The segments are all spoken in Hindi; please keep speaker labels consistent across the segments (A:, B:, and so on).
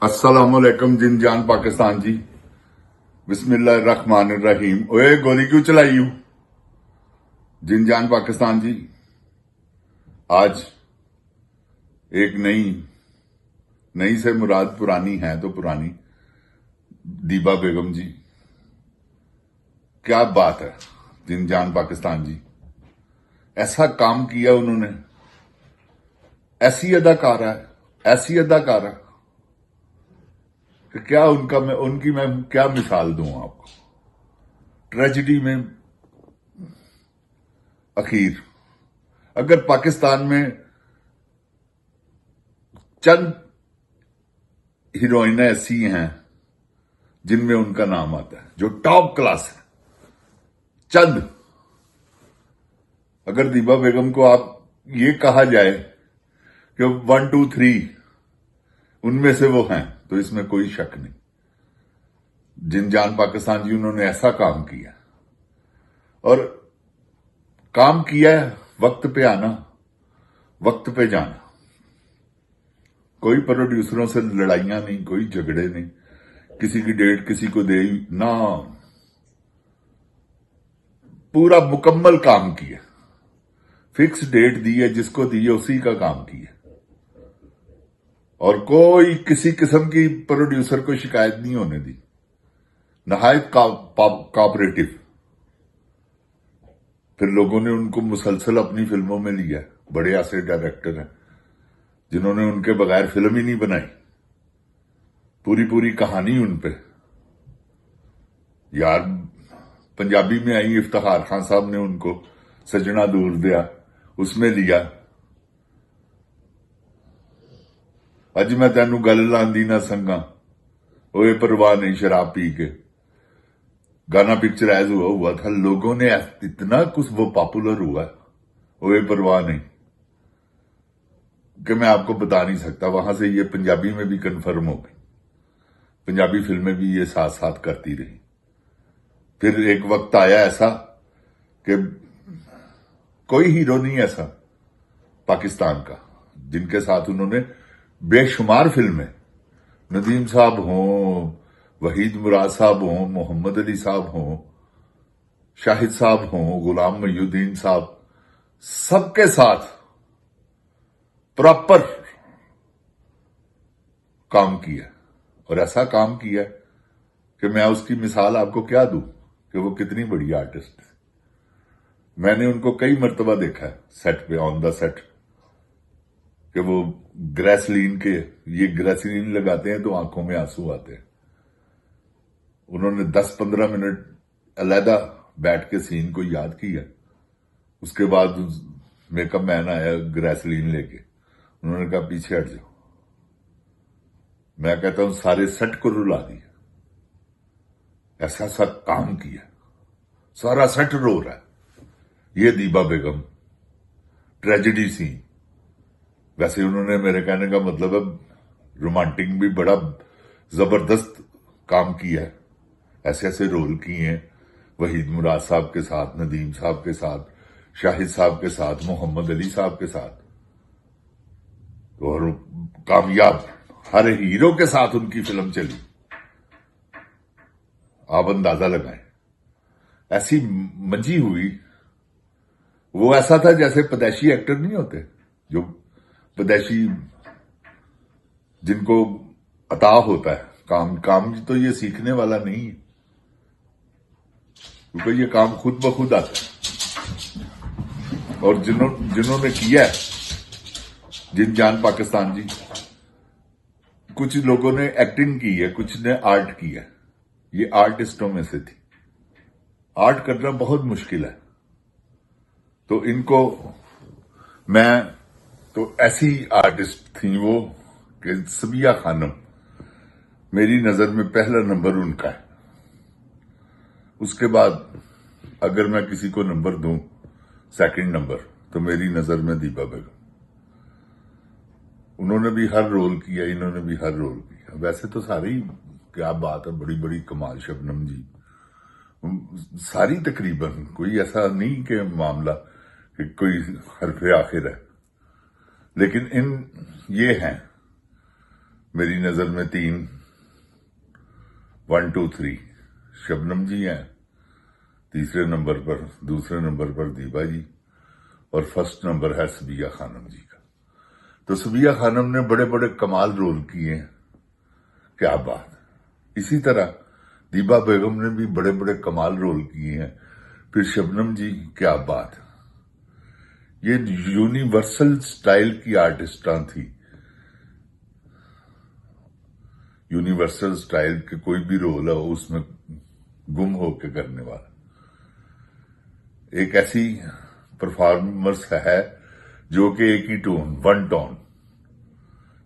A: अस्सलामुअलैकुम जिनजान पाकिस्तान जी। बिस्मिल्लाहिर्रहमानिर्रहीम। ओए गोली क्यों चलाई हूं? जिनजान पाकिस्तान जी, आज एक नई नई से मुराद पुरानी है तो पुरानी दीबा बेगम जी, क्या बात है। जिनजान पाकिस्तान जी, ऐसा काम किया उन्होंने, ऐसी अदाकारा है, ऐसी अदाकारा कि क्या उनकी मैं क्या मिसाल दूं आपको। ट्रेजिडी में अखीर, अगर पाकिस्तान में चंद हीरोइनें ऐसी हैं जिनमें उनका नाम आता है, जो टॉप क्लास है, चंद, अगर दीबा बेगम को आप ये कहा जाए कि 1 2 3 उनमें से वो हैं, तो इसमें कोई शक नहीं। जिनजान पाकिस्तान जी, उन्होंने ऐसा काम किया, और काम किया है वक्त पे आना, वक्त पे जाना। कोई प्रोड्यूसरों से लड़ाइयां नहीं, कोई झगड़े नहीं, किसी की डेट किसी को दे ना, पूरा मुकम्मल काम किया। फिक्स डेट दी है, जिसको दी है उसी का काम किया, और कोई किसी किस्म की प्रोड्यूसर को शिकायत नहीं होने दी। नहायत कोऑपरेटिव। फिर लोगों ने उनको मुसलसल अपनी फिल्मों में लिया। बड़े ऐसे डायरेक्टर हैं जिन्होंने उनके बगैर फिल्म ही नहीं बनाई, पूरी पूरी कहानी उन पे। यार, पंजाबी में आई इफ्तिखार खान साहब ने उनको सजना दूर दिया, उसमें लिया। अज मैं तेनू गल लांदी ना संगा, ओए परवाह नहीं शराब पी के, गाना पिक्चराइज हुआ था। लोगों ने इतना कुछ वो पॉपुलर हुआ, ओए परवाह नहीं, कि मैं आपको बता नहीं सकता। वहां से ये पंजाबी में भी कंफर्म हो गई, पंजाबी फिल्में भी ये साथ साथ करती रही। फिर एक वक्त आया ऐसा कि कोई हीरो नहीं ऐसा पाकिस्तान का जिनके साथ उन्होंने बेशुमार फिल्में, नदीम साहब हों, वहीद मुराद साहब हों, मोहम्मद अली साहब हों, शाहिद साहब हों, गुलाम मोहुद्दीन साहब, सबके साथ प्रॉपर काम किया। और ऐसा काम किया कि मैं उसकी मिसाल आपको क्या दूं कि वो कितनी बड़ी आर्टिस्ट है। मैंने उनको कई मर्तबा देखा है सेट पे, ऑन द सेट, कि वो ग्रेसलीन लगाते हैं तो आंखों में आंसू आते हैं। उन्होंने 10-15 मिनट अलहदा बैठ के सीन को याद किया। उसके बाद मेकअप मैन आया ग्रेसलीन लेके, उन्होंने कहा पीछे हट जाओ। मैं कहता हूं सारे सेट को रुला दिया, ऐसा सा काम किया, सारा सेट रो रहा है। ये दीबा बेगम, ट्रेजेडी सीन। वैसे उन्होंने, मेरे कहने का मतलब है, रोमांटिक भी बड़ा जबरदस्त काम किया है। ऐसे ऐसे रोल किए हैं, वहीद मुराद साहब के साथ, नदीम साहब के साथ, शाहिद साहब के साथ, मोहम्मद अली साहब के साथ, और कामयाब हर हीरो के साथ उनकी फिल्म चली। आप अंदाजा लगाएं, ऐसी मंजी हुई। वो ऐसा था जैसे पैदाइशी एक्टर नहीं होते, जो पैदाइशी, जिनको अता होता है काम। काम तो ये सीखने वाला नहीं है, क्योंकि ये काम खुद ब खुद आता है। और जिन्होंने किया है, जिनजान पाकिस्तान जी, कुछ लोगों ने एक्टिंग की है, कुछ ने आर्ट किया है। ये आर्टिस्टों में से थी। आर्ट करना बहुत मुश्किल है, तो इनको, मैं तो ऐसी आर्टिस्ट थी वो कि सबिया खानम, मेरी नजर में पहला नंबर उनका है। उसके बाद अगर मैं किसी को नंबर दूं, सेकंड नंबर, तो मेरी नजर में दीबा बेगम। उन्होंने भी हर रोल किया, इन्होंने भी हर रोल किया। वैसे तो सारी, क्या बात है, बड़ी बड़ी कमाल। शबनम जी सारी तकरीबन, कोई ऐसा नहीं कि मामला कि कोई हरफे आखिर है, लेकिन ये हैं मेरी नजर में 3 1 2 3 शबनम जी हैं, दूसरे नंबर पर दीबा जी, और फर्स्ट नंबर है सबिया खानम जी का। तो सबिया खानम ने बड़े बड़े कमाल रोल किए हैं, क्या बात। इसी तरह दीबा बेगम ने भी बड़े बड़े कमाल रोल किए हैं। फिर शबनम जी, क्या बात। ये यूनिवर्सल स्टाइल की आर्टिस्टां थी। यूनिवर्सल स्टाइल के कोई भी रोल है उसमें गुम होकर करने वाला एक ऐसी परफॉर्मर्स है जो कि एक ही टोन, वन टोन,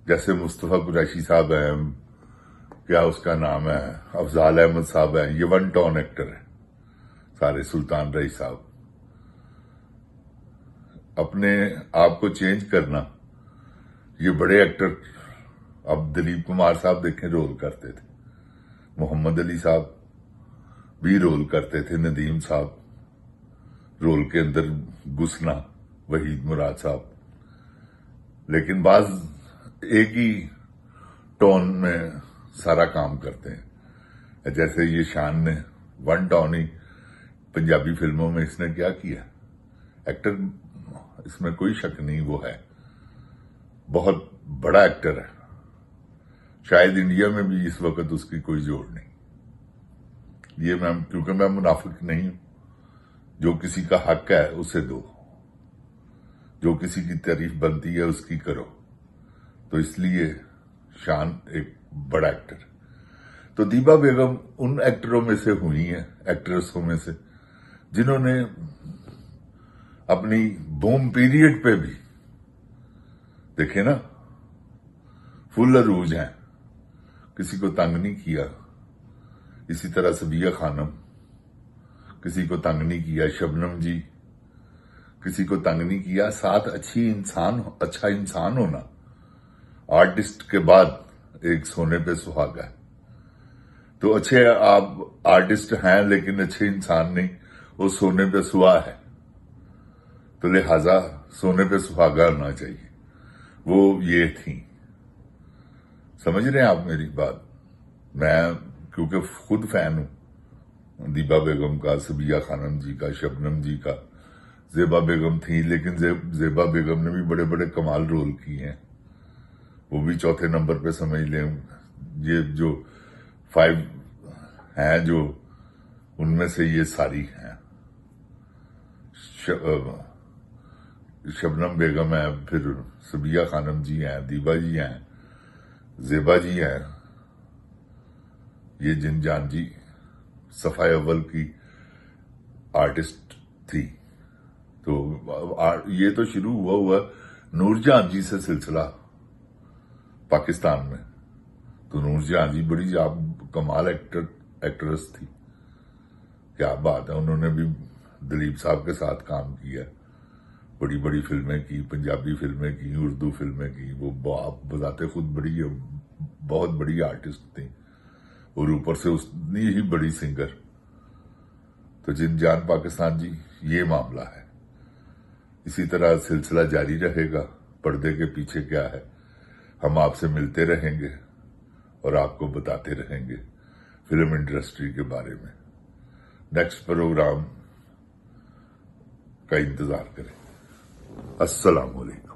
A: जैसे मुस्तफा कुरैशी साहब हैं, क्या उसका नाम है, अफजाल अहमद साहब हैं, ये वन टोन एक्टर है सारे। सुल्तान रई साहब, अपने आप को चेंज करना, ये बड़े एक्टर। अब दिलीप कुमार साहब देखें रोल करते थे, मोहम्मद अली साहब भी रोल करते थे, नदीम साहब रोल के अंदर घुसना, वहीद मुराद साहब, लेकिन बाज एक ही टोन में सारा काम करते हैं। जैसे ये शान ने वन टोन ही पंजाबी फिल्मों में इसने क्या किया, एक्टर, इसमें कोई शक नहीं, वो है बहुत बड़ा एक्टर है। शायद इंडिया में भी इस वक्त उसकी कोई जोड़ नहीं। ये क्योंकि मैं मुनाफिक नहीं हूं, जो किसी का हक है उसे दो, जो किसी की तारीफ बनती है उसकी करो। तो इसलिए शान एक बड़ा एक्टर। तो दीबा बेगम उन एक्टरों में से हुई हैं, एक्ट्रेसों में से, जिन्होंने अपनी बूम पीरियड पे भी देखे ना, फुल अरूज हैं, किसी को तंग नहीं किया। इसी तरह सबिया खानम, किसी को तंग नहीं किया। शबनम जी, किसी को तंग नहीं किया। साथ अच्छा इंसान होना आर्टिस्ट के बाद एक सोने पे सुहागा है। तो अच्छे आप आर्टिस्ट हैं लेकिन अच्छे इंसान नहीं, वो सोने पे सुहा है। तो लिहाजा सोने पे सुहागा होना चाहिए, वो ये थी। समझ रहे हैं आप मेरी बात। मैं क्योंकि खुद फैन हूं दीबा बेगम का, सबिया खानम जी का, शबनम जी का। जेबा बेगम थी, लेकिन जेबा बेगम ने भी बड़े बड़े कमाल रोल किए हैं, वो भी चौथे नंबर पे समझ लें। ये जो 5 हैं, जो उनमें से ये सारी हैं। शबनम बेगम है, फिर सबिया खानम जी हैं, दीबा जी हैं, जेबा जी हैं, ये जिनजान जी सफाई अव्वल की आर्टिस्ट थी। तो ये तो शुरू हुआ नूरजहां जी से सिलसिला पाकिस्तान में। तो नूरजहां जी बड़ी कमाल एक्ट्रेस थी, क्या बात है। उन्होंने भी दिलीप साहब के साथ काम किया, बड़ी बड़ी फिल्में की, पंजाबी फिल्में की, उर्दू फिल्में की। वो आप बताते खुद बहुत बड़ी आर्टिस्ट थी, और ऊपर से उतनी ही बड़ी सिंगर। तो जिनजान पाकिस्तान जी, ये मामला है। इसी तरह सिलसिला जारी रहेगा। पर्दे के पीछे क्या है, हम आपसे मिलते रहेंगे और आपको बताते रहेंगे फिल्म इंडस्ट्री के बारे में। नेक्स्ट प्रोग्राम का इंतजार करें। अस्सलाम वालेकुम।